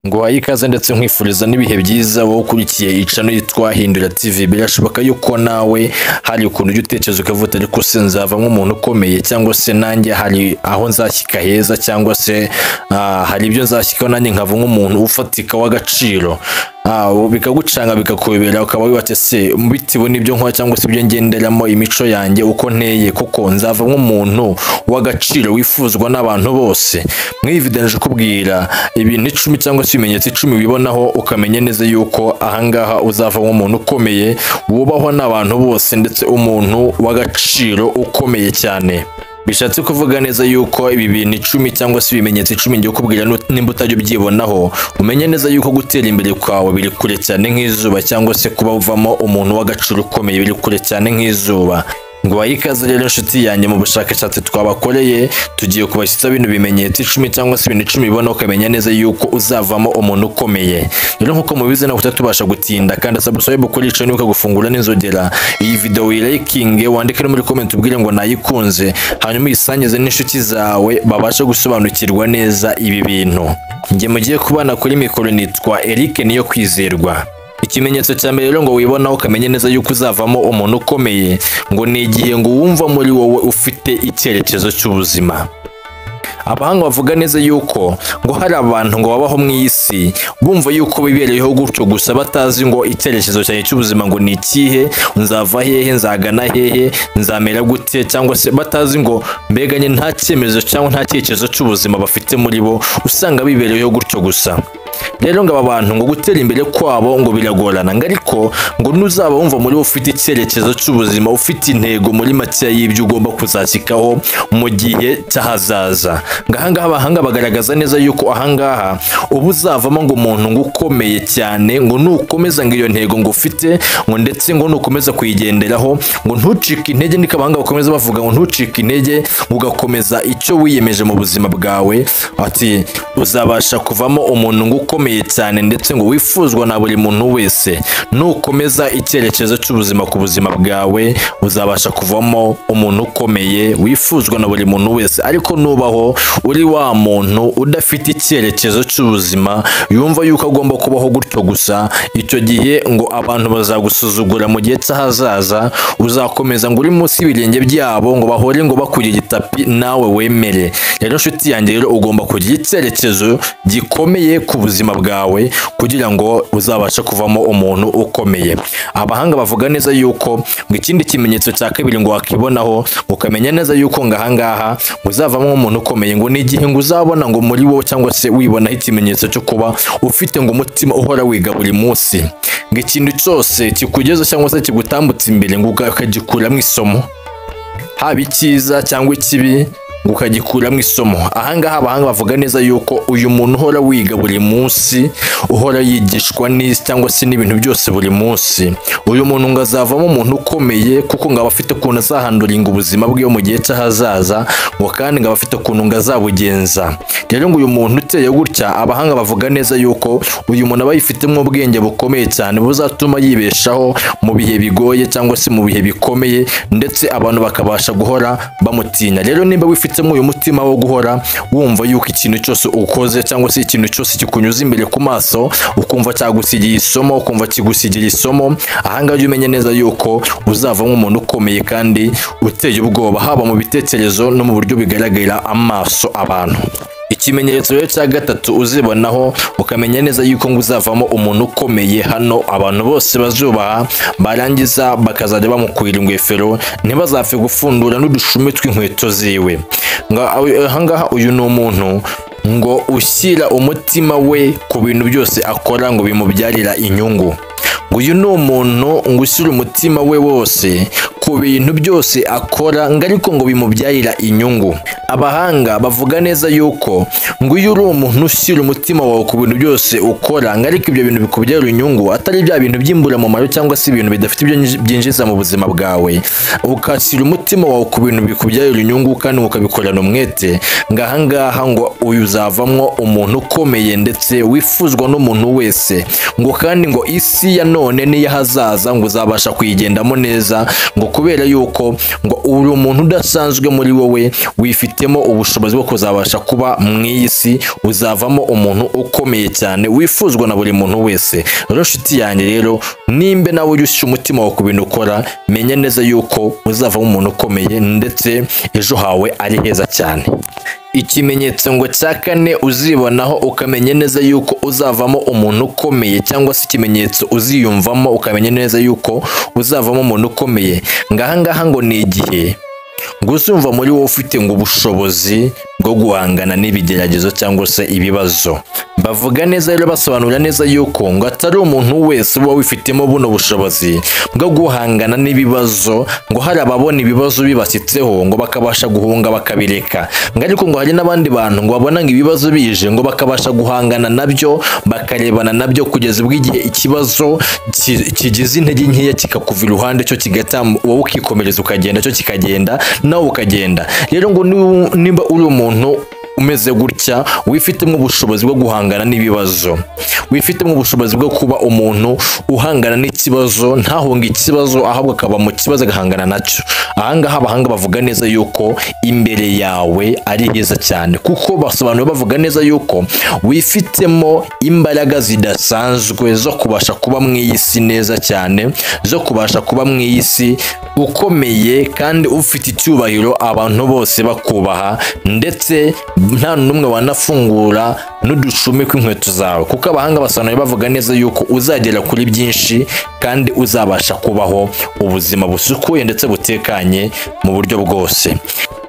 ngo ikaze ndetse nkwifuriza n'ibihe byiza wowe ukurikiye icano yitwa Hindura TV. Birashoboka yuko nawe hari ukuntu ujya utekereza ukavuga ariko se nzavamo umuntu ukomeye, cyangwa se nanjye hari aho nzashyika heza, cyangwa se hari ibyo nzashyikaho nanjye nkava nk'umuntu ufatika w'agaciro. Bikagucanga bikakubera ukaba wibaza se bitewe n'ibyo nkora cyangwa se ibyo ngenderamo, imico yanjye uko nteye, kuko nzava nk'umuntu w'agaciro wifuzwa n'abantu bose. Mwividanije kubwira ibintu 10 cyangwa se ibimenyetso 10 bibonaho ukamenya neza yuko ahangaha uzava nk'umuntu ukomeye wubahwa n'abantu bose, ndetse umuntu w'agaciro ukomeye cyane. Bishatse kuvuga neza yuko ibi bintu 10 cyangwa se ibimenyetso 10 ngiye kubwira nimba utajya ubyibonaho, umenye neza yuko gutera imbere kwawe biri kure cyane nk'izuba, cyangwa se kuba uvamo umuntu w'agaciro ukomeye biri kure cyane nk'izuba. Ngo ikaze rero inshuti yanjye mu bushakashatsi twabakoreye, tugiye kubashyitsa bino bimenyetso 10 cyangwa se ibintu 10 bibona ukamenya neza yuko uzavamo umuntu ukomeye. Rero nkuko mubizi nawe utatubasha gutinda, kandi subscribe kuri ico nibuka gufungura n'inzogera, iyi video uyilikinge, wandike muri comment ubwire ngo nayikunze, hanyuma isangize n'inshuti zawe babasha gusobanukirwa neza ibi bintu. Nge mugiye kubana kuri mikoro nitwa Eric niyo kwizerwa. Ikimenyetso cya mbere rero ngo wibonaho ukamenya neza yuko uzavamo umuntu ukomeye, ngo ni igihe ngo wumva muri wowe ufite icyerekezo cy'ubuzima. Abahanga bavuga neza yuko ngo hari abantu ngo babaho mu isi bumva yuko bibereyeho gutyo gusa, batazi ngo icyerekezo cyane cy'ubuzima ngo ni ikihe, nzava hehe, nzagana hehe, nzamera gute, cyangwa se batazi ngo mbeganye nta cyemezo cyangwa nta cyerekezo cy'ubuzima bafite muri bo, usanga bibereyeho gutyo gusa. Rero ngo aba bantu ngo gutera imbere kwabo ngo biragorana, ariko ngo nuzaba wumva muri wo ufite icyerekezo cy'ubuzima, ufite intego muri make y'ibyo ugomba kuzashyikaho mu gihe cyahazaza. Ngahangaha abahanga bagaragaza neza yuko ahangaha ubu uzavamo ngo umuntu ngo ukomeye cyane, ngo nukomeza ngo iyo ntego ngo ufite, ngo ndetse ngo nukomeza kuyigenderaho, ngo ntucike intege. Niko abahanga bakomeza bavuga ngo ntucike intege, ugakomeza icyo wiyemeje mu buzima bwawe, ati uzabasha kuvamo umuntu ngo ukomeye cyane, ndetse ngo wifuzwa na buri muntu wese. Nukomeza icyerekezo cy'ubuzima ku buzima bwawe, uzabasha kuvamo umuntu ukomeye wifuzwa na buri muntu wese. Ariko nubaho uri wa muntu udafite icyerekezo cy'ubuzima, yumva yuko agomba kubaho gutyo gusa, icyo gihe ngo abantu bazagusuzugura mu gihe cy'ahazaza, uzakomeza ngo uri munsi y'ibirenge byabo, ngo bahore ngo bakugira itapi nawe wemere. Rero nshuti yanjye rero ugomba kugira icyerekezo gikomeye ku buzima bwawe kugira ngo uzabashe kuvamo umuntu ukomeye. Abahanga bavuga neza yuko ngo ikindi kimenyetso cya kabiri ngo wakibonaho ukamenya neza yuko ngahangaha uzavamo umuntu ukomeye, ngo ni igihe ngo uzabona ngo muri wowe cyangwa se wibonaho ikimenyetso cyo kuba ufite ngo umutima uhora wiga buri munsi, ngo ikintu cyose kikugeza cyangwa se kigutambutse imbere ngo ukagikuramo isomo, haba icyiza cyangwa ikibi ngo ukagikuramo isomo. Ahangaha abahanga bavuga neza yuko uyu muntu uhora wiga buri munsi, uhora yigishwa n'isi cyangwa se n'ibintu byose buri munsi, uyu muntu ngo azavamo umuntu ukomeye, kuko ngo abafite ukuntu azahanduringa ubuzima bwe mu gihe cy'ahazaza, ngo kandi ngo abafite ukuntu ngo azabugenza. Rero ngo uyu muntu uteye gutya, abahanga bavuga neza yuko uyu muntu aba yifitemo ubwenge bukomeye cyane buzatuma yibeshaho mu bihe bigoye cyangwa se mu bihe bikomeye, ndetse abantu bakabasha guhora bamutinya. Rero nimba wifitemo uyu mutima wo guhora wumva yuko ikintu cyose ukoze cyangwa se ikintu cyose kikunyuza imbere ku maso ukumva cyagusigiye isomo, ukumva kigusigira isomo, ahangaha ujye umenya neza yuko uzavamo umuntu ukomeye kandi uteye ubwoba, haba mu bitekerezo no mu buryo bigaragarira amaso abantu. Ikimenyetso rero cya gatatu uzibonaho ukamenya neza yuko ngo uzavamo umuntu ukomeye, hano abantu bose bazubaha, barangiza bakazajya bamukwira ingofero, ntibazapfe gufundura n'udushumi tw'inkweto ziwe. Ahangaha uyu ni umuntu ngo ushyira umutima we ku bintu byose akora ngo bimubyarira inyungu. Uyu ni umuntu ngo ushyira umutima we wose ku bintu byose akora ngo ariko ngo bimubyarira inyungu. Abahanga bavuga neza yuko ngo iyo uri umuntu ushyira umutima wawe ku bintu byose ukora ngo ariko ibyo bintu bikubyarira inyungu, atari bya bintu by'imburamumaro cyangwa se ibintu bidafite ibyo byinjiza mu buzima bwawe, ukashyira umutima wawe ku bintu bikubyarira inyungu kandi ukabikorana umwete, ngahangaha ngo uyu uzavamwo umuntu ukomeye ndetse wifuzwa n'umuntu wese. Ngo kandi ngo isi ya none n'iyahazaza ngo uzabasha kuyigendamo neza, ngo kubera yuko ngo uri umuntu udasanzwe muri wowe, wifitemo ubushobozi bwo kuzabasha kuba mu iyi si, uzavamo umuntu ukomeye cyane wifuzwa na buri muntu wese. Rero nshuti yanjye, rero nimba nawe ujya umutima wawe ku bintu ukora, menya neza yuko uzavamo umuntu ukomeye ndetse ejo hawe ari heza cyane. Ikimenyetso ngo cya kane uzibonaho ukamenya neza yuko uzavamo umuntu ukomeye, cyangwa se ikimenyetso uziyumvamo ukamenya neza yuko uzavamo umuntu ukomeye, ngaha ngo ni igihe ngo uzumva muri wowe ufite ngo ubushobozi bwo guhangana n'ibigeragezo cyangwa se ibibazo. Bavuga neza rero, basobanura neza yuko ngo atari umuntu wese uba wifitemo buno bushobozi bwo guhangana n'ibibazo, ngo hari ababona ibibazo bibasitseho ngo bakabasha guhunga bakabireka, ngo ariko ngo hari n'abandi bantu ngo babona ngo ibibazo bije ngo bakabasha guhangana nabyo, bakarebana nabyo kugeza ubwo igihe ikibazo kigize intege nkeya kikakuva iruhande, cyo kigatamba wowe ukikomereza ukagenda, cyo kikagenda nawe ukagenda. Rero ngo nimba uri umuntu umeze gutya, wifitemo ubushobozi bwo guhangana n'ibibazo, wifitemo ubushobozi bwo kuba umuntu uhangana n'ikibazo, ntahunga ikibazo ahubwo akaba mu kibazo agahangana nacyo, ahangaha abahanga bavuga neza yuko imbere yawe ari heza cyane, kuko basobanura bavuga neza yuko wifitemo imbaraga zidasanzwe zo kubasha kuba mu iyi si neza cyane, zo kubasha kuba mu iyi si ukomeye kandi ufite icyubahiro, abantu bose bakubaha, ndetse nta n'umwe wanafungura n'udushumi kw'inkweto zawe, kuko abahanga basobanura bavuga neza yuko uzagera kuri byinshi kandi uzabasha kubaho ubuzima busukuye ndetse butekanye mu buryo bwose.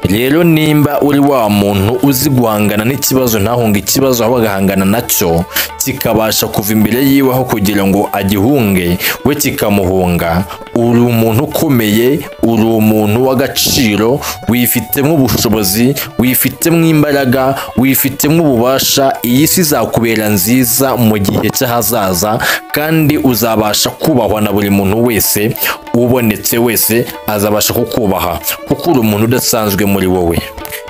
Rero nimba uri wa muntu uzi guhangana n'ikibazo, ntahunga ikibazo ahubwo agahangana nacyo, kikabasha kuva imbere yiwe aho kugira ngo agihunge we kikamuhunga, uri umuntu ukomeye, uri umuntu w'agaciro, wifitemo ubushobozi, wifitemo imbaraga, wifitemo ububasha. Iyi si izakubera nziza mu gihe cy'ahazaza kandi uzabasha kubahwa na buri muntu wese, ubonetse wese azabasha kukubaha kuko uri umuntu udasanzwe muri wowe.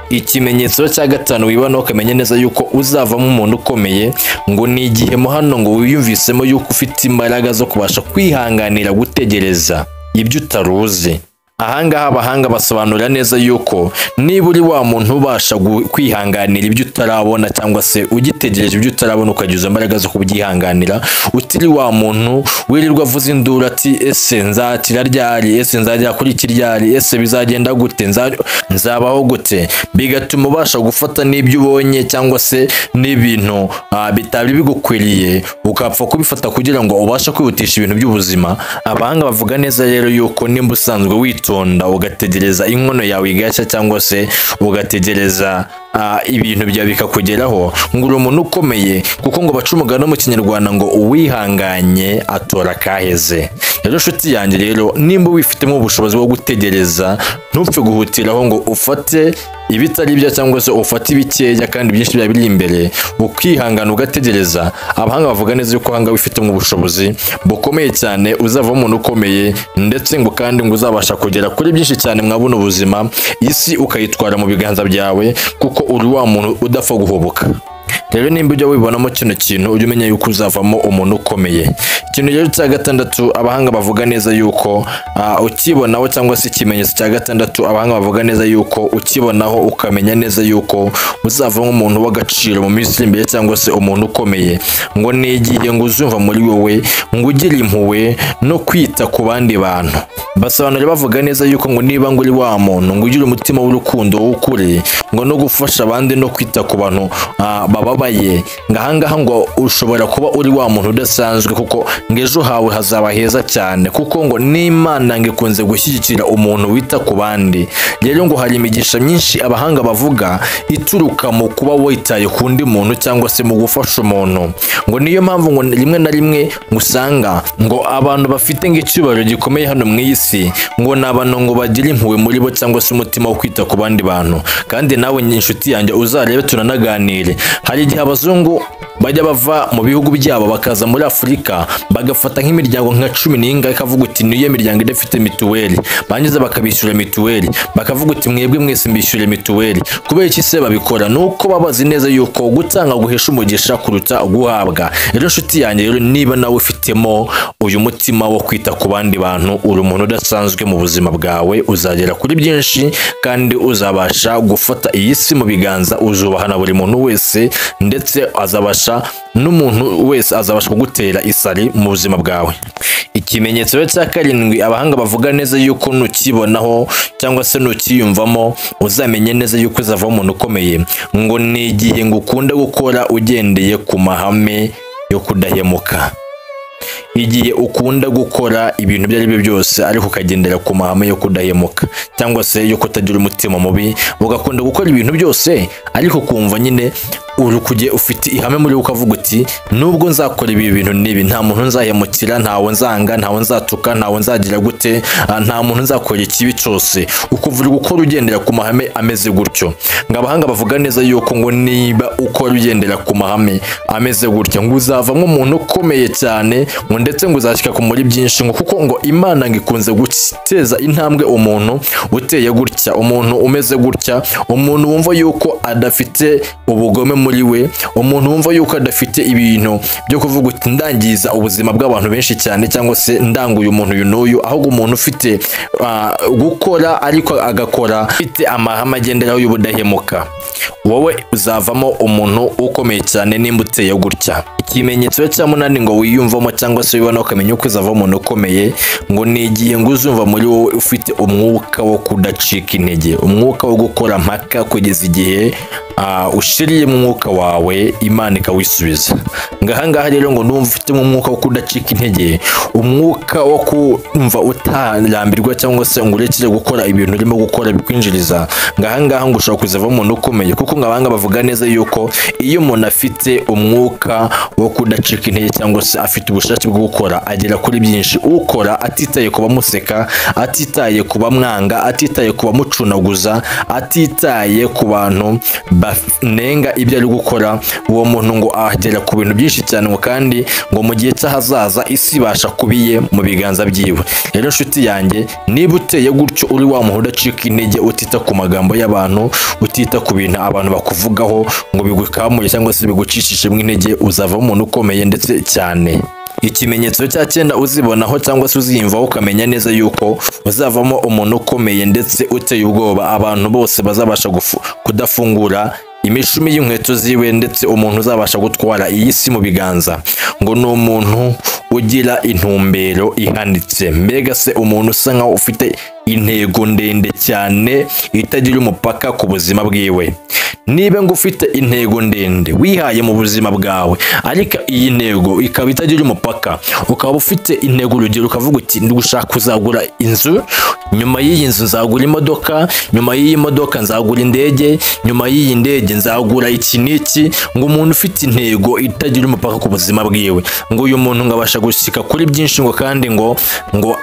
Ikimenyetso cya gatanu wibona ukamenya neza yuko uzavamo umuntu ukomeye, ngo ni igihe mo hano ngo wiyumvisemo yuko ufite imbaraga zo kubasha kwihanganira gutegereza ibyo utaruzi. Ahangaha abahanga basobanura neza yuko niba uri wa muntu ubasha kwihanganira ibyo utarabona, cyangwa se ugitegereje ibyo utarabona ukagiza imbaraga zo kubyihanganira, utiri wa muntu wirirwa avuza induru ati ese nzatira ryari, ese nzajya kuri iki ryari, ese bizagenda gute, nzabaho gute, bigatuma ubasha gufata n'ibyo ubonye cyangwa se n'ibintu bitari bigukwiriye ukapfa kubifata kugira ngo ubashe kwihutisha ibintu by'ubuzima. Abahanga bavuga neza rero yuko nimba usanzwe witonda ugategereza inkono yawe igashya, cyangwa se ugategereza ibintu byawe bikakugeraho, ngo uri umuntu ukomeye, kuko ngo baca umugani mu Kinyarwanda ngo uwihanganye atora kaheze. Rero nshuti yanjye, rero nimba wifitemo ubushobozi bwo gutegereza, ntupfe guhutiraho ngo ufate ibitari bya cyangwa se ufate ibikeya kandi byinshi bya biri imbere, ukihangana ugategereza. Abahanga bavuga neza yuko hanga wifitemo ubushobozi bukomeye cyane, uzava umuntu ukomeye, ndetse ngo kandi ngo uzabasha kugera kuri byinshi cyane mwabuno ubuzima, isi ukayitwara mu biganza byawe, kuko uri wa muntu udapfa guhoboka. Rero nimba ujya wibonamo kino kintu, ujye umenya yuko uzavamo umuntu ukomeye. Ikintu rero cya gatandatu abahanga bavuga neza yuko ukibonaho, cyangwa se ikimenyetso cya gatandatu abahanga bavuga neza yuko ukibonaho ukamenya neza yuko uzavamo umuntu w'agaciro mu minsi imbere, cyangwa se umuntu ukomeye, ngo ni igihe ngo uzumva muri wowe ngo ugire impuhwe no kwita ku bandi bantu. Basobanura bavuga neza yuko ngo niba ngo uri wa muntu ngo ugire umutima w'urukundo w'ukuri, ngo no gufasha abandi no kwita ku bantu bababaye, ngahangaha ngo ushobora kuba uri wa muntu udasanzwe, kuko ngejo hawe hazaba heza cyane, kuko ngo n'Imana ngo ikunze gushyigikira umuntu wita ku bandi. Rero ngo hari imigisha myinshi abahanga bavuga ituruka mu kuba witaye ku ndi muntu, cyangwa se mu gufasha umuntu. Ngo niyo mpamvu ngo rimwe na rimwe usanga ngo abantu bafite icyubahiro gikomeye hano mu isi, ngo n'abantu ngo bagira impuhwe muri bo, cyangwa se umutima wo kwita ku bandi bantu. Kandi nawe inshuti yanjye uzarebe tunanaganire, hari igihe abazungu bajya bava mu bihugu byabo bakaza muri Afurika bagafata nk'imiryango nka 10 n'inga ikavuga uti niyo miryango idafite mituweli, bangiza bakabishyura mituweli, bakavuga uti mwebwe mwese mbishyure mituweli. Kubera iki se babikora? Nuko babazi neza yuko gutanga guhesha umugisha kuruta guhabwa. Rero nshuti yanjye, rero niba nawe ufitemo uyu mutima wo kwita ku bandi bantu, uri umuntu udasanzwe mu buzima bwawe, uzagera kuri byinshi kandi uzabasha gufata iyi si mu biganza, uzubahana buri muntu wese, ndetse azabasha n'umuntu wese azabasha kugutera isari mu buzima bwawe. Ikimenyetso cya 7 abahanga bavuga neza yuko nukibonaho cyangwa se nukiyumvamo uzamenye neza yuko uzava umuntu ukomeye, ngo ni igihe ngo ukunda gukora ugendeye ku mahame yo kudahemuka. Igihe ukunda gukora ibintu ibyo ari byo byose ariko ukagendera ku mahame yo kudahemuka cyangwa se yo kutagira umutima mubi, ugakunda gukora ibintu byose ariko kumva nyine urukuje ufite ihame muri ukavuga uti nubwo nzakora ibi bintu nibi nta muntu nzahemukira, ntawo nzanga, ntawo nzatuka, ntawo nzagira gute, nta muntu nzakora ikibi cyose, ukuvura gukora ugendera ku mahame ameze gutyo. Ngabahanga bavuga neza yuko ngo niba ukora ugendera ku mahame ameze gutyo ngo uzavamo umuntu ukomeye cyane, ngo ndetse ngo uzashika ku muri byinshi, ngo kuko ngo Imana ngikunze guteza intambwe umuntu uteye gutya, umuntu umeze gutya, umuntu wumva yuko adafite ubugome muri we, umuntu wumva yuko adafite ibintu byo kuvuga uti ndangiza ubuzima bw'abantu benshi cyane cyangwa se ndanguye umuntu uyu n'uyu, ahubwo umuntu ufite gukora ariko agakora ufite amahame agenderaho y'ubudahemuka. Wowe uzavamo umuntu ukomeye cyane nimba uteye gutya. Ikimenyetso cya 8 ngo wiyumvamo cyangwa se wibona ukamenya uko uzava umuntu ukomeye, ngo ni igihe ngo uzumva muri wowe ufite umwuka wo kudacika intege, umwuka wo gukora mpaka kugeza igihe ushiriye mu mwuka wawe Imana ikawisubiza. Ngahangaha rero ngo ndumva ufite umwuka wo kudacika intege, umwuka wo kumva utarambirwa cyangwa se ngo urekere gukora ibintu urimo gukora bikwinjiriza. Ngahangaha ngo ushobora kuzava umuntu ukomeye, kuko ngabanga bavuga neza yuko iyo umuntu afite umwuka wo kudacika intege cyangwa se afite ubushake bwo gukora, agera kuri byinshi. Ukora atitaye kuba museka, atitaye kuba mwanga, atitaye kuba mucunaguza, atitaye ku bantu banenga ibyo ari gukora, uwo muntu ngo agera ku bintu byinshi cyane, ngo kandi ngo mu gihe cy'ahazaza isi ibasha kubiye mu biganza byiwe. Rero nshuti yanjye, niba uteye gutyo uri wa muntu udacika intege, utita ku magambo y'abantu, utita ku bintu abantu bakuvugaho ngo bigukamure cyangwa se bigucishishe mu intege, uzava umuntu ukomeye ndetse cyane. Ikimenyetso cya 9 uzibonaho cyangwa se uziyumvaho ukamenya neza yuko uzavamo umuntu ukomeye ndetse uteye ubwoba, abantu bose bazabasha kudafungura imishumi y'inkweto ziwe, ndetse umuntu uzabasha gutwara iyi si mu biganza, ngo ni umuntu ugira intumbero ihanitse. Mbega se umuntu usa nkaho ufite intego ndende cyane itagira umupaka ku buzima bwiwe. Niba ngo ufite intego ndende wihaye mu buzima bwawe, ariko iyi ntego ikaba itagira umupaka, ukaba ufite intego urugero ukavuga uti ndi gushaka kuzagura inzu, nyuma y'iyi nzu nzagura imodoka, nyuma y'iyi modoka nzagura indege, nyuma y'iyi ndege nzagura iki n'iki, ngo umuntu ufite intego itagira umupaka ku buzima bwiwe, ngo uyu muntu ngabasha gushyika kuri byinshi, ngo kandi ngo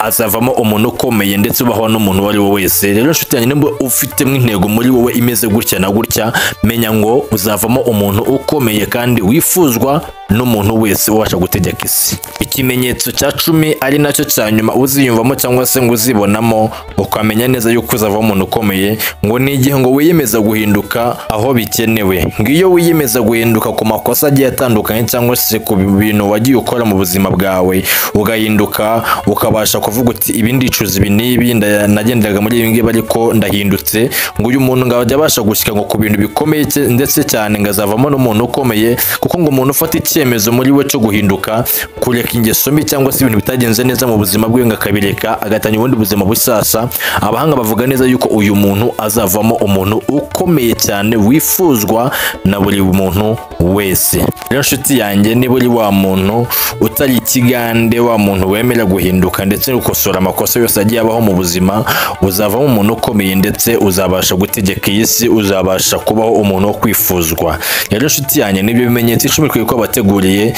azavamo umuntu ukomeye ndetse ubaho n'umuntu uwo ari we wese. Rero nshuti yanjye, nimba ufitemo intego muri wowe imeze gutya na gutya, menya ngo uzavamo umuntu ukomeye kandi wifuzwa n'umuntu wese ubasha gutegeka isi. Ikimenyetso cya 10 ari nacyo cya nyuma uziyumvamo cyangwa se ngo uzibonamo ukamenya neza yuko uzava umuntu ukomeye, ngo ni igihe ngo wiyemeza guhinduka aho bikenewe. Ngiyo wiyemeza guhinduka ku makosa agiye atandukanye cyangwa se ku bintu wagiye ukora mu buzima bwawe, ugahinduka ukabasha kuvuga uti ibi ndicuza ibi n'ibi, nagenderaga muri ibi ngibi ariko ndahindutse, ngo uyu muntu ngabajya abasha gushyika ngo ku bintu bikomeye ndetse cyane ngazavamo n'umuntu ukomeye, kuko ngo umuntu ufata icyemezo muri we cyo guhinduka, kureka ingeso mbi cyangwa se ibintu bitagenze neza mu buzima bwe ngakabireka, agatanya ubundi buzima busasa. Abahanga bavuga neza yuko uyu muntu azavamo umuntu ukomeye cyane wifuzwa na buri muntu wese. Rero nshuti yanjye, niba uri wa muntu utari ikigande, wa muntu wemera guhinduka ndetse no gukosora amakosa yose agiye abaho mu buzima, uzavamo umuntu ukomeye ndetse uzabasha gutegeka iyi si, uzabasha kubaho umuntu wo kwifuzwa. Rero nshuti yanjye, nibyo bimenyetso 10 twe ko bateguriye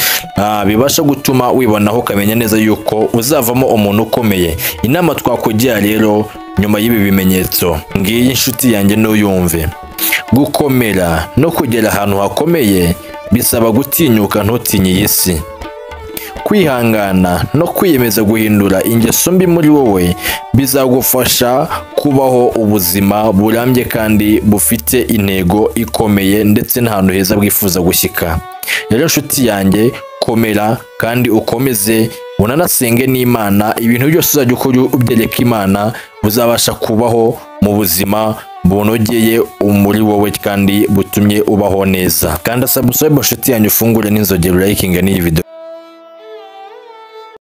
bibasha gutuma wibonaho ukamenya neza yuko uzavamo umuntu ukomeye. Inama twakugira rero nyuma y'ibi bimenyetso, ngiyi inshuti yanjye n'uyumve: gukomera no kugera ahantu hakomeye bisaba gutinyuka ntutinye iyi si. Kwihangana no kwiyemeza guhindura ingeso mbi muri wowe bizagufasha kubaho ubuzima burambye kandi bufite intego ikomeye ndetse n'ahantu heza bwifuza gushyika. Rero inshuti yanjye, komera kandi ukomeze unanasenge n'Imana, ibintu byose uzajya ukora ubyereka Imana uzabasha kubaho mu buzima bunogeye muri wowe kandi butumye ubaho neza. Kandi subscribe inshuti yanjye, ufungure n'inzogera, urayikinga n'iyi video.